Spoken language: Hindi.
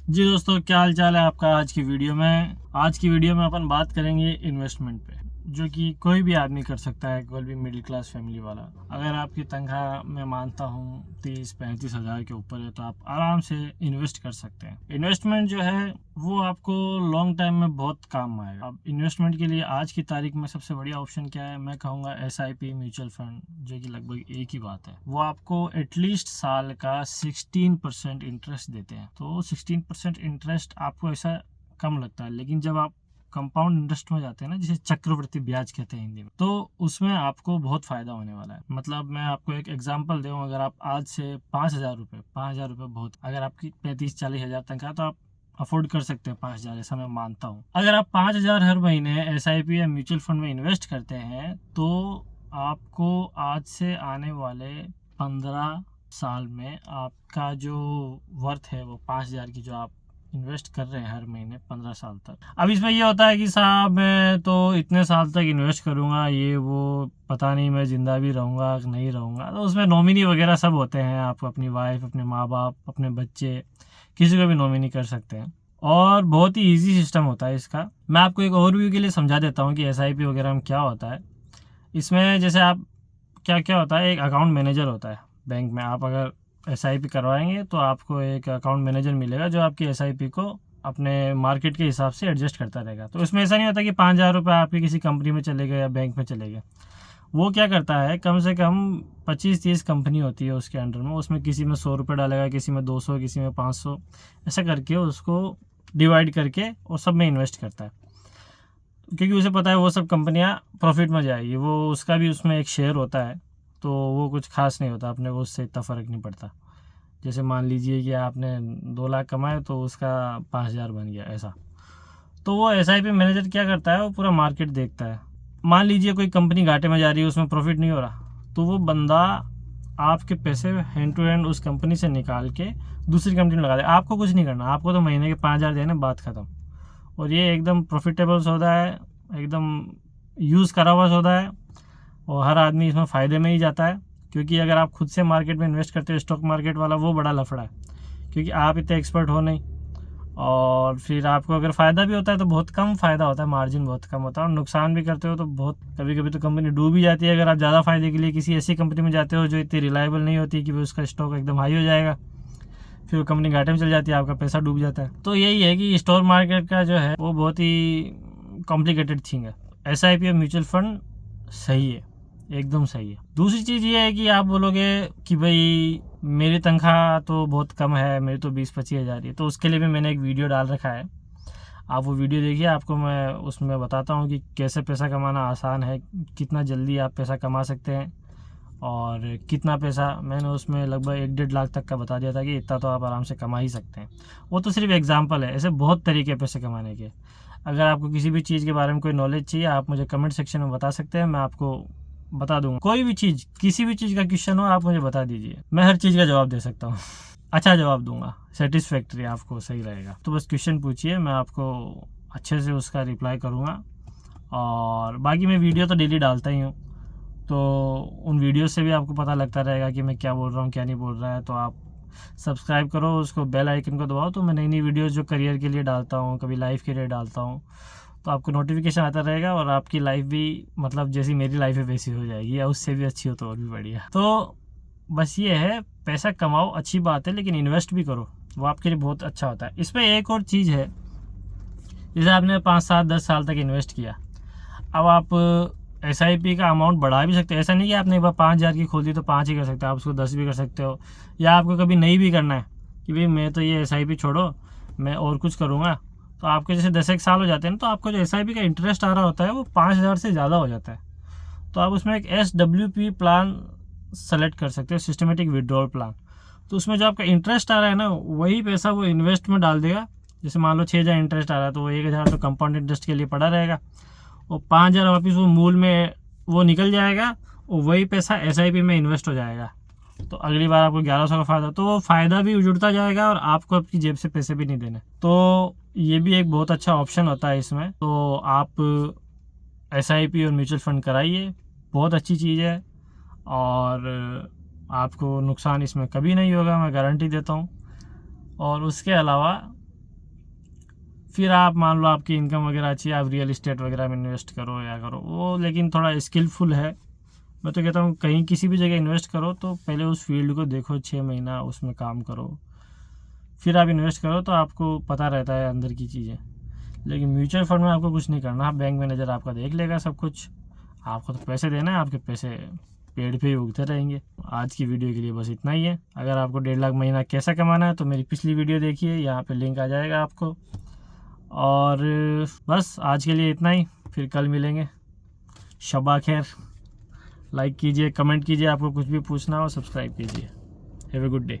जी दोस्तों, क्या हाल चाल है आपका। आज की वीडियो में अपन बात करेंगे इन्वेस्टमेंट पे, जो कि कोई भी आदमी कर सकता है, कोई भी मिडिल क्लास फैमिली वाला। अगर आपकी तनख्वाह मैं मानता हूँ 30-35 हज़ार के ऊपर है तो आप आराम से इन्वेस्ट कर सकते हैं। इन्वेस्टमेंट जो है वो आपको लॉन्ग टाइम में बहुत काम आएगा। अब इन्वेस्टमेंट के लिए आज की तारीख में सबसे बढ़िया ऑप्शन क्या है, मैं कहूँगा SIP म्यूचुअल फंड, जो कि लगभग एक ही बात है। वो आपको एटलीस्ट साल का 16% इंटरेस्ट देते हैं। तो 16% इंटरेस्ट आपको ऐसा कम लगता है, लेकिन जब आप कंपाउंड इंटरेस्ट में जाते हैं ना, जिसे चक्रवृद्धि ब्याज कहते हैं हिंदी में, तो उसमें आपको बहुत फायदा होने वाला है। मतलब मैं आपको एक एग्जांपल दूं, अगर आप आज से 5,000 रुपये बहुत, अगर आपकी 35-40 हज़ार तनख्वाह, तो आप अफोर्ड कर सकते हैं 5,000, ऐसा मैं मानता हूँ। अगर आप 5,000 हर महीने SIP या म्यूचुअल फंड में इन्वेस्ट करते हैं तो आपको आज से आने वाले 15 साल में आपका जो वर्थ है वो 5,000 की, जो आप इन्वेस्ट कर रहे हैं हर महीने 15 साल तक। अब इसमें ये होता है कि साहब मैं तो इतने साल तक इन्वेस्ट करूंगा, ये वो पता नहीं मैं जिंदा भी रहूंगा कि नहीं रहूंगा। तो उसमें नॉमिनी वगैरह सब होते हैं, आप अपनी वाइफ, अपने माँ बाप, अपने बच्चे, किसी को भी नॉमिनी कर सकते हैं। और बहुत ही ईजी सिस्टम होता है इसका। मैं आपको एक ओवरव्यू के लिए समझा देता हूँ कि SIP वगैरह में क्या होता है। इसमें जैसे आप क्या क्या होता है, एक अकाउंट मैनेजर होता है बैंक में। आप अगर SIP करवाएंगे तो आपको एक अकाउंट मैनेजर मिलेगा, जो आपकी SIP को अपने मार्केट के हिसाब से एडजस्ट करता रहेगा। तो इसमें ऐसा नहीं होता कि 5,000 रुपये आपकी किसी कंपनी में चले गए या बैंक में चले गए। वो क्या करता है, कम से कम 25-30 कंपनी होती है उसके अंडर में। उसमें किसी में 100 रुपये डालेगा, किसी में 200, किसी में 500, ऐसा करके उसको डिवाइड करके और सब में इन्वेस्ट करता है। क्योंकि उसे पता है वो सब कंपनियां प्रॉफिट में जाएगी, वो उसका भी उसमें एक शेयर होता है। तो वो कुछ खास नहीं होता, अपने को उससे इतना फ़र्क नहीं पड़ता। जैसे मान लीजिए कि आपने 2 लाख कमाए तो उसका 5,000 बन गया, ऐसा। तो वो SIP मैनेजर क्या करता है, वो पूरा मार्केट देखता है। मान लीजिए कोई कंपनी घाटे में जा रही है, उसमें प्रॉफिट नहीं हो रहा, तो वो बंदा आपके पैसे हैंड टू हैंड उस कंपनी से निकाल के दूसरी कंपनी में लगा दे। आपको कुछ नहीं करना, आपको तो महीने के 5,000 देने, बात खत्म। और ये एकदम प्रॉफिटेबल सौदा है, एकदम यूज़ करा हुआ सौदा है, और हर आदमी इसमें फ़ायदे में ही जाता है। क्योंकि अगर आप खुद से मार्केट में इन्वेस्ट करते हो, स्टॉक मार्केट वाला वो बड़ा लफड़ा है, क्योंकि आप इतने एक्सपर्ट हो नहीं। और फिर आपको अगर फ़ायदा भी होता है तो बहुत कम फ़ायदा होता है, मार्जिन बहुत कम होता है। और नुकसान भी करते हो तो बहुत, कभी कभी तो कंपनी डूब ही जाती है अगर आप ज़्यादा फ़ायदे के लिए किसी ऐसी कंपनी में जाते हो जो इतनी रिलायबल नहीं होती कि उसका स्टॉक एकदम हाई हो जाएगा, फिर वो कंपनी घाटे में चल जाती है, आपका पैसा डूब जाता है। तो यही है कि स्टॉक मार्केट का जो है वो बहुत ही कॉम्प्लिकेटेड थिंग है। SIP और म्यूचुअल फंड सही है, एकदम सही है। दूसरी चीज़ ये है कि आप बोलोगे कि भाई मेरी तनख्वाह तो बहुत कम है, मेरी तो 20-25 हज़ार ही है। तो उसके लिए भी मैंने एक वीडियो डाल रखा है, आप वो वीडियो देखिए। आपको मैं उसमें बताता हूँ कि कैसे पैसा कमाना आसान है, कितना जल्दी आप पैसा कमा सकते हैं, और कितना पैसा। मैंने उसमें लगभग 1-1.5 लाख तक का बता दिया था कि इतना तो आप आराम से कमा ही सकते हैं। वो तो सिर्फ एग्जांपल है, ऐसे बहुत तरीके पैसे कमाने के। अगर आपको किसी भी चीज़ के बारे में कोई नॉलेज चाहिए, आप मुझे कमेंट सेक्शन में बता सकते हैं, मैं आपको बता दूंगा। कोई भी चीज़, किसी भी चीज़ का क्वेश्चन हो आप मुझे बता दीजिए, मैं हर चीज़ का जवाब दे सकता हूँ। अच्छा जवाब दूंगा, सेटिस्फैक्ट्री, आपको सही रहेगा। तो बस क्वेश्चन पूछिए, मैं आपको अच्छे से उसका रिप्लाई करूँगा। और बाकी मैं वीडियो तो डेली डालता ही हूँ, तो उन वीडियो से भी आपको पता लगता रहेगा कि मैं क्या बोल रहा हूँ, क्या नहीं बोल रहा है। तो आप सब्सक्राइब करो, उसको बेल आइकन को दबाओ, तो मैं नई नई वीडियोस जो करियर के लिए डालता हूँ, कभी लाइफ के लिए डालता हूँ, तो आपको नोटिफिकेशन आता रहेगा। और आपकी लाइफ भी, मतलब जैसी मेरी लाइफ है वैसी हो जाएगी, या उससे भी अच्छी हो तो और भी बढ़िया। तो बस ये है, पैसा कमाओ अच्छी बात है, लेकिन इन्वेस्ट भी करो, वो आपके लिए बहुत अच्छा होता है। इसमें एक और चीज़ है, जैसे आपने 5-7-10 साल तक इन्वेस्ट किया, अब आप SIP का अमाउंट बढ़ा भी सकते हो। ऐसा नहीं कि आपने एक बार 5,000 की खोल दी तो 5 ही कर सकते हो, आप उसको 10 भी कर सकते हो। या आपको कभी नहीं भी करना है कि भाई मैं तो ये SIP छोड़ो, मैं और कुछ करूँगा, तो आपके जैसे 10 एक साल हो जाते हैं ना, तो आपको जो SIP का इंटरेस्ट आ रहा होता है वो 5,000 से ज़्यादा हो जाता है। तो आप उसमें एक SWP प्लान सेलेक्ट कर सकते हो, सिस्टमेटिक विड्रॉल प्लान। तो उसमें जो आपका इंटरेस्ट आ रहा है ना, वही पैसा वो इन्वेस्ट में डाल देगा। जैसे मान लो 6,000 इंटरेस्ट आ रहा है, तो वो 1,000 तो कंपाउंड इंटरेस्ट के लिए पड़ा रहेगा, और 5,000 वापस वो मूल में वो निकल जाएगा, और वही पैसा SIP में इन्वेस्ट हो जाएगा। तो अगली बार आपको 1,100 का फ़ायदा, तो वो फ़ायदा भी जुड़ता जाएगा और आपको आपकी जेब से पैसे भी नहीं देने। तो ये भी एक बहुत अच्छा ऑप्शन होता है इसमें। तो आप SIP और म्यूचुअल फंड कराइए, बहुत अच्छी चीज़ है, और आपको नुकसान इसमें कभी नहीं होगा, मैं गारंटी देता हूँ। और उसके अलावा फिर आप मान लो आपकी इनकम वगैरह अच्छी है, आप रियल इस्टेट वगैरह में इन्वेस्ट करो या करो वो, लेकिन थोड़ा स्किलफुल है। मैं तो कहता हूँ कहीं किसी भी जगह इन्वेस्ट करो तो पहले उस फील्ड को देखो, 6 महीना उसमें काम करो, फिर आप इन्वेस्ट करो तो आपको पता रहता है अंदर की चीज़ें। लेकिन म्यूचुअल फंड में आपको कुछ नहीं करना, बैंक मैनेजर आपका देख लेगा सब कुछ, आपको तो पैसे देना है, आपके पैसे पेड़ पे ही उगते रहेंगे। आज की वीडियो के लिए बस इतना ही है। अगर आपको 1.5 लाख महीना कैसा कमाना है तो मेरी पिछली वीडियो देखिए, यहाँ पे लिंक आ जाएगा आपको। और बस आज के लिए इतना ही, फिर कल मिलेंगे। शबा खैर। लाइक कीजिए, कमेंट कीजिए, आपको कुछ भी पूछना हो सब्सक्राइब कीजिए। Have a good day.